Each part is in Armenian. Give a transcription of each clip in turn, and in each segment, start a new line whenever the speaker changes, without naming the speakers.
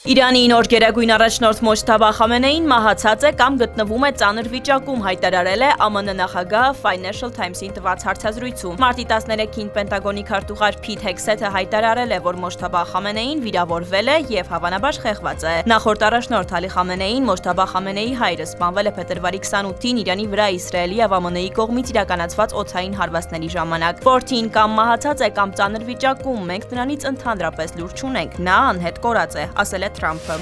Իրանի նոր գերագույն առաջնորդ Մոջթաբա Խամենեին մահացած է կամ գտնվում է ծանր վիճակում, հայտարարել է ԱՄՆ նախագահը Financial Times-ին տված հարցազրույցում։ Մարտի 13-ին Պենտագոնի քարտուղար Փիթ Հեքսեթը հայտարարել է, որ Մոջթաբա Խամենեին վիրավորվել է եւ հավանաբար խեղված է։ Նախորդ առաջնորդ Ալի Խամենեին Մոջթաբա Խամենեի հայրը սպանվել է փետրվարի 28-ին Իրանի վրա Իսրայելի եւ ԱՄՆ-ի կողմից իրականացված օդային հարվածների ժամանակ։ Որդին կամ մահացած է կամ ծանր վիճակում, մենք նրանից ընդհանրապես լուր չունենք։ Նա անհետ կորած է, ասել է Թրամփը։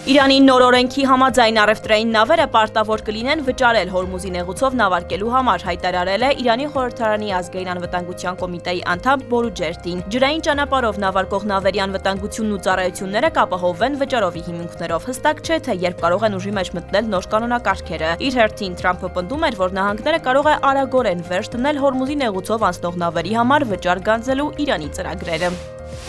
Իրանի նոր օրենքի համաձայն առևտրային նավերը պարտավոր կլինեն վճարել Հորմուզի նեղուցով նավարկելու համար, հայտարարել է Իրանի խորհրդարանի ազգային անվտանգության կոմիտեի անդամ Բորուջերդին։ Ջրային ճանապարհով նավարկող նավերի անվտանգությունն ու ծառայությունները կապահովվեն վճարովի հիմունքներով։ Հստակ չէ, թե երբ կարող են ուժի մեջ մտնել նոր կանոնակարգերը։ Իր հերթին Թրամփը պնդում էր, որ նահանգները կարող է արագորեն վերջ դնել Հորմուզի նեղուցով անցնող նավերի համար վճար գանձելու Իրանի ծրագրերը։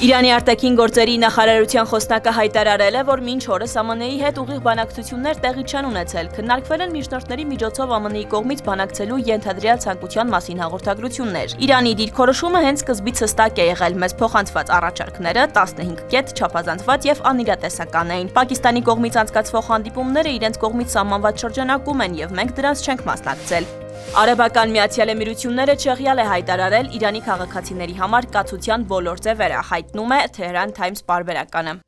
Իրանի արտաքին գործերի նախարարության խոսնակը հայտարարել է, որ մինչ օրս ԱՄՆ-ի հետ ուղիղ բանակցություններ տեղի չեն ունեցել, քննարկվել են միջնորդների միջոցով ԱՄՆ-ի կողմից բանակցելու ենթադրյալ ցանկության մասին հաղորդագրություններ։ Իրանի դիրքորոշումը հենց սկզբից հստակ է եղել, մեզ փոխանցված առաջարկները 15 կետ չափազանցված եւ անիրատեսական էին։ Պակիստանի կողմից անցկացվող հանդիպումները իրենց կողմից սահմանված շրջանակում են եւ մենք դրանց չենք մասնակցել։ Արաբական Միացյալ Էմիրությունները չեղյալ է հայտարարել Իրանի քաղաքացիների համար կացության բոլոր ձևերը, հայտնում է Tehran Times պարբերականը։